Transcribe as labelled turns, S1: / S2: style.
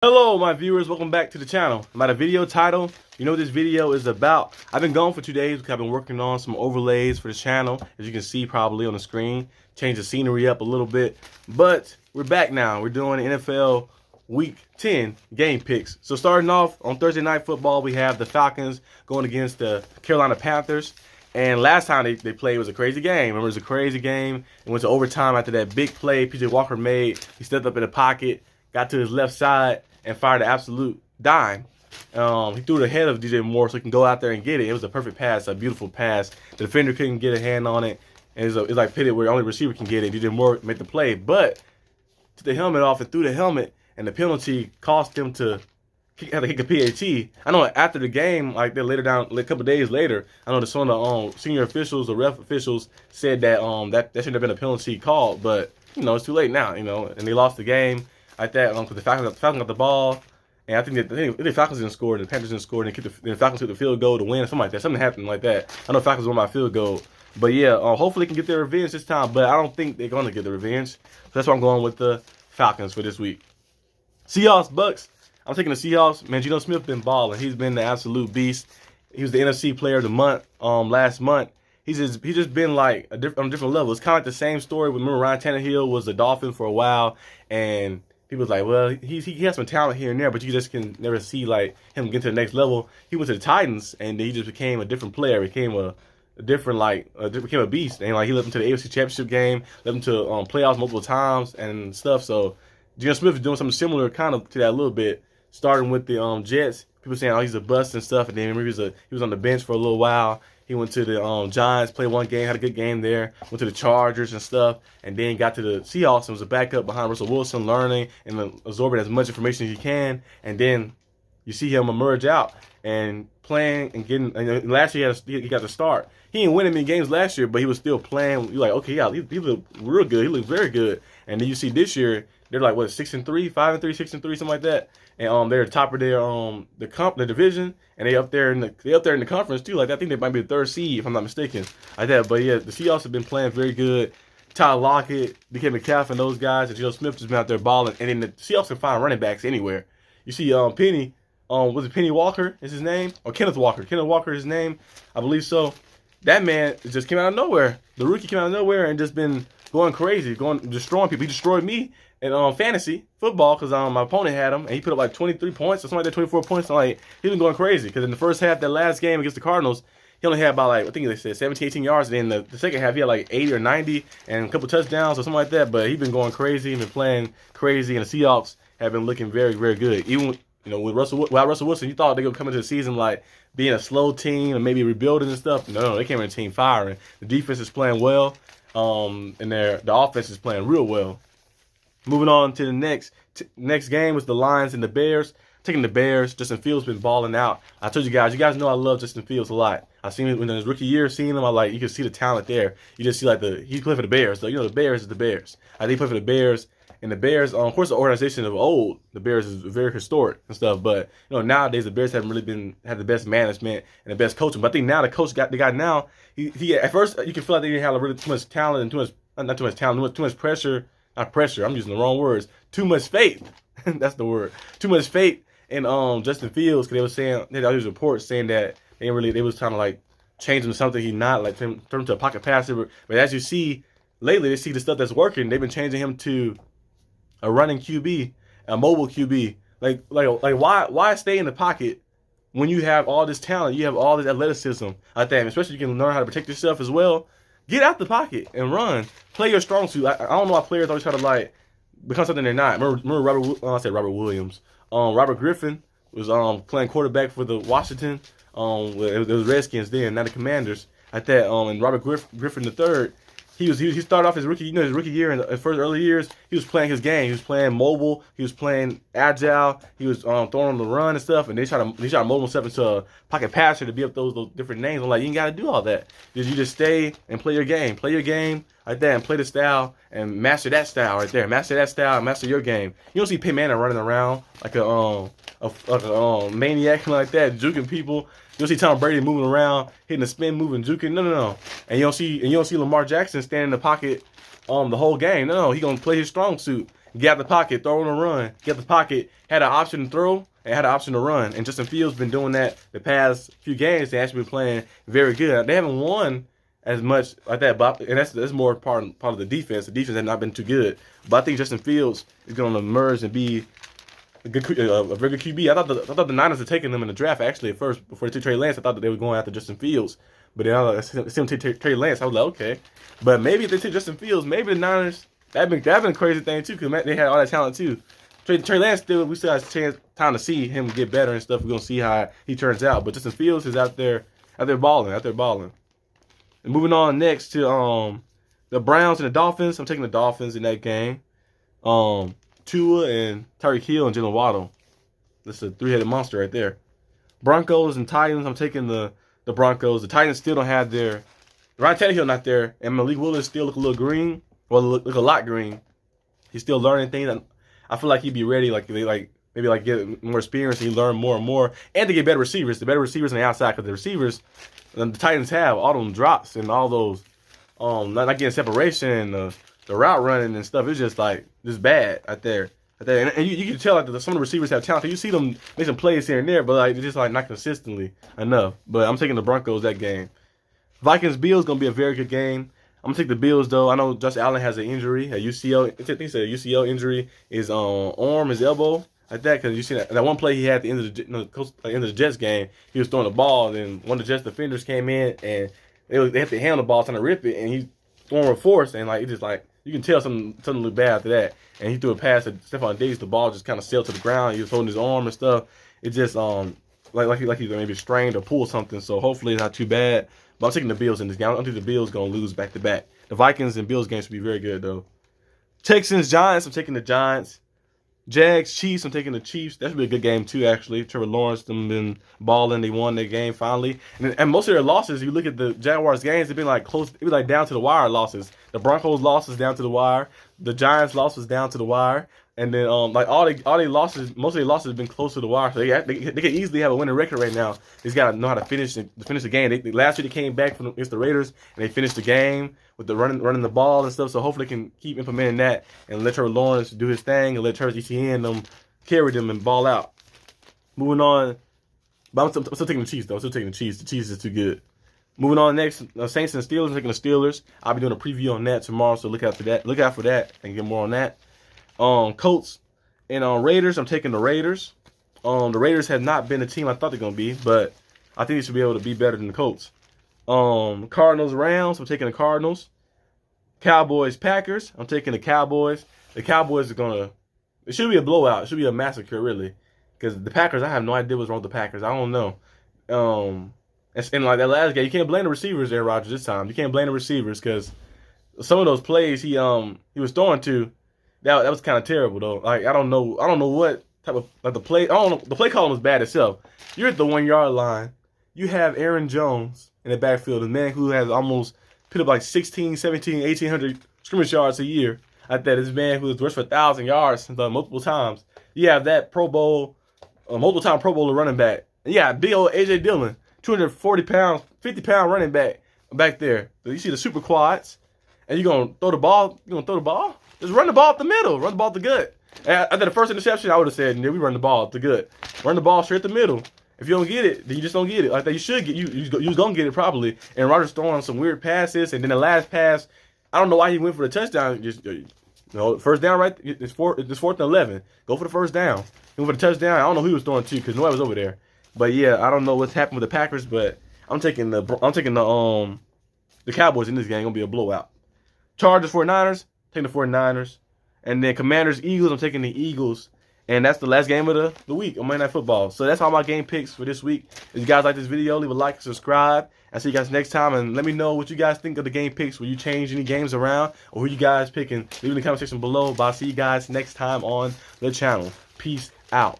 S1: Hello my viewers, welcome back to the channel. I'm at a video title. You know what this video is about. I've been gone for 2 days because I've been working on some overlays for the channel, as you can see probably on the screen. Change the scenery up a little bit. But we're back now. We're doing NFL Week 10 game picks. So starting off on Thursday Night Football, we have the Falcons going against the Carolina Panthers. And last time they played was a crazy game. Remember, it was a crazy game. It went to overtime after that big play PJ Walker made. He stepped up in the pocket, got to his left side, and fired an absolute dime. He threw it ahead of DJ Moore so he can go out there and get it. It was a perfect pass, a beautiful pass. The defender couldn't get a hand on it. And it's like pitted where only receiver can get it. DJ Moore made the play, but took the helmet off and threw the helmet, and the penalty cost him to have to kick a PAT. I know after the game, like they later down, like a couple days later, I know some of the senior officials, the ref officials, said that that shouldn't have been a penalty called, but you know it's too late now, and they lost the game like that because the Falcons got the ball, and I think the Falcons didn't score, and the Panthers didn't score, and the Falcons took the field goal to win, or something like that. Something happened like that. I know Falcons won my field goal, but yeah, hopefully they can get their revenge this time. But I don't think they're gonna get the revenge, so that's why I'm going with the Falcons for this week. Seahawks Bucks. I'm taking the Seahawks. Man, Geno Smith been balling. He's been the absolute beast. He was the NFC Player of the Month last month. He's just been like on a different level. It's kind of like the same story. Remember Ryan Tannehill was the Dolphin for a while, and people was like, well, he has some talent here and there, but you just can never see like him get to the next level. He went to the Titans, and he just became a different player. Became a different became a beast, and like he led them to the AFC Championship game, led them to playoffs multiple times and stuff. So Geno Smith is doing something similar, kind of to that a little bit. Starting with the Jets, people saying, oh, he's a bust and stuff, and then remember he was on the bench for a little while. He went to the Giants, played one game, had a good game there. Went to the Chargers and stuff, and then got to the Seahawks and was a backup behind Russell Wilson, learning and absorbing as much information as he can. And then you see him emerge out and playing and getting. And last year he got the start. He didn't win many games last year, but he was still playing. You're like, okay, yeah, he looked real good. He looked very good. And then you see this year they're like what 6-3, 5-3, 6-3, something like that. And they're top of their the division, and they up there in the conference too. Like I think they might be the third seed if I'm not mistaken, like that. But yeah, the Seahawks have been playing very good. Tyler Lockett, DK Metcalf, and those guys, and Geno Smith just been out there balling. And then the Seahawks can find running backs anywhere. You see, Penny, was it Penny Walker is his name, or Kenneth Walker? Kenneth Walker is his name, I believe so. That man just came out of nowhere. The rookie came out of nowhere and just been going crazy, destroying people. He destroyed me in fantasy football because my opponent had him, and he put up like 23 points or something like that, 24 points. Like he's been going crazy because in the first half, that last game against the Cardinals, he only had about I think they said 17, 18 yards. And then the second half, he had like 80 or 90 and a couple touchdowns or something like that. But he's been going crazy. He's been playing crazy, and the Seahawks have been looking very, very good. Even with Russell Wilson, you thought they were coming to the season like being a slow team and maybe rebuilding and stuff. No, they came in a team firing. The defense is playing well, and the offense is playing real well. Moving on to the next game was the Lions and the Bears. Taking the Bears. Justin Fields been balling out. I told you guys know I love Justin Fields a lot. I seen him in his rookie year, seeing him, you can see the talent there. You just see he played for the Bears. So, the Bears is the Bears. I think he played for the Bears. And the Bears, of course, the organization of old, the Bears is very historic and stuff. But nowadays the Bears haven't really had the best management and the best coaching. But I think now the coach the guy now. He at first you can feel like they didn't have really too much talent and too much pressure. Not pressure. I'm using the wrong words. Too much faith. That's the word. Too much faith in Justin Fields because they were saying they had all these reports saying that they was trying to like change him to something he's not, like turn him to a pocket passer. But as you see lately, they see the stuff that's working. They've been changing him to a running QB, a mobile QB. Like why stay in the pocket when you have all this talent, you have all this athleticism like that, especially you can learn how to protect yourself as well. Get out the pocket and run. Play your strong suit. I don't know why players always try to become something they're not. Remember Robert Williams. Robert Griffin was playing quarterback for the Washington. It was Redskins then, not the Commanders. Like that. And Robert Griffin III. He started off his rookie year in the first early years. He was playing his game. He was playing mobile. He was playing agile. He was throwing on the run and stuff. And they try to mold himself into a pocket passer to be up those different names. I'm like, you ain't got to do all that. You just stay and play your game. Play your game like that and play the style and master that style right there. Master that style and master your game. You don't see Peyton Manning running around like a maniac like that, juking people. You don't see Tom Brady moving around, hitting a spin move and juking. No. And you don't see Lamar Jackson standing in the pocket the whole game. No, he gonna play his strong suit. Get out the pocket, throw on a run. Get out the pocket, had an option to throw, and had an option to run. And Justin Fields been doing that the past few games. They actually been playing very good. They haven't won as much like that, but and that's more part of the defense. The defense has not been too good. But I think Justin Fields is going to emerge and be a very good QB. I thought the Niners were taking them in the draft actually at first before they took Trey Lance. I thought that they were going after Justin Fields, but then I see them take Trey Lance. I was like, okay, but maybe if they take Justin Fields, maybe the Niners that'd been a crazy thing too because they had all that talent too. Trey Lance we still have a chance time to see him get better and stuff. We're gonna see how he turns out. But Justin Fields is out there balling. And moving on next to the Browns and the Dolphins. I'm taking the Dolphins in that game. Tua and Tyreek Hill and Jalen Waddle. That's a three-headed monster right there. Broncos and Titans. I'm taking the Broncos. The Titans still don't have their Ryan Tannehill not there, and Malik Willis still look a little green. Well, look a lot green. He's still learning things. I feel like he'd be ready. Maybe get more experience and he learn more and more, and to get better receivers. The better receivers on the outside because the receivers the Titans have all them drops and all those not getting separation, the route running and stuff. It's just bad out there. And you can tell some of the receivers have talent. You see them make some plays here and there, but it's just not consistently enough. But I'm taking the Broncos that game. Vikings-Bills going to be a very good game. I'm going to take the Bills, though. I know Josh Allen has an injury, a UCL. I think he said a UCL injury. His arm, his elbow, like that. Because you see that one play he had at the end of the Jets game, he was throwing the ball, and one of the Jets defenders came in, and they had to handle the ball, trying to rip it, and he throwing with force, and it just you can tell something looked bad after that. And he threw a pass to Stephon Diggs. The ball just kind of sailed to the ground. He was holding his arm and stuff. It just like he maybe strained or pulled something. So hopefully it's not too bad. But I'm taking the Bills in this game. I don't think the Bills going to lose back to back. The Vikings and Bills games should be very good though. Texans Giants. I'm taking the Giants. Jags Chiefs. I'm taking the Chiefs. That should be a good game too. Actually, Trevor Lawrence them been balling. They won their game finally. And most of their losses, you look at the Jaguars games, they've been close. They've been down to the wire losses. The Broncos losses down to the wire. The Giants losses down to the wire. And then all their losses, most of their losses have been close to the wire. So they could easily have a winning record right now. They just got to know how to finish the game. Last year they came back against the Raiders and they finished the game with the running the ball and stuff. So hopefully they can keep implementing that and let Trevor Lawrence do his thing and let Travis Etienne carry them and ball out. Moving on, but I'm still taking the Chiefs though. I'm still taking the Chiefs. The Chiefs is too good. Moving on next, Saints and Steelers. I'm taking the Steelers. I'll be doing a preview on that tomorrow, so look out for that. Look out for that and get more on that. Colts and Raiders. I'm taking the Raiders. The Raiders have not been the team I thought they're gonna be, but I think they should be able to be better than the Colts. Cardinals Rams. I'm taking the Cardinals. Cowboys Packers. I'm taking the Cowboys. The Cowboys it should be a blowout. It should be a massacre really, because the Packers. I have no idea what's wrong with the Packers. I don't know. And that last game, you can't blame the receivers there, Rodgers. This time, you can't blame the receivers because some of those plays he was throwing to, that was kind of terrible though. I don't know what type of the play. I don't know. The play calling was bad itself. You're at the 1 yard line. You have Aaron Jones in the backfield, a man who has almost put up 16, 17, 1,800 scrimmage yards a year. I thought this man who has rushed for 1,000 yards multiple times. You have that Pro Bowl, multiple time Pro Bowler running back. And you got big old A.J. Dillon. 240 pounds, 50-pound running back there. So you see the super quads, and you're going to throw the ball. You're going to throw the ball? Just run the ball up the middle. Run the ball up the gut. After the first interception, I would have said, yeah, we run the ball up the gut. Run the ball straight up the middle. If you don't get it, then you just don't get it. Like that, you should get you was going to get it probably. And Rodgers throwing some weird passes, and then the last pass, I don't know why he went for the touchdown. Just first down right. It's 4th and 11. Go for the first down. He went for the touchdown. I don't know who he was throwing to because nobody was over there. But yeah, I don't know what's happened with the Packers, but I'm taking the Cowboys in this game. Gonna be a blowout. Chargers 49ers, taking the 49ers, and then Commanders Eagles. I'm taking the Eagles, and that's the last game of the week on Monday Night Football. So that's all my game picks for this week. If you guys like this video, leave a like and subscribe. I'll see you guys next time, and let me know what you guys think of the game picks. Will you change any games around, or who you guys picking? Leave in the comment section below. But I'll see you guys next time on the channel. Peace out.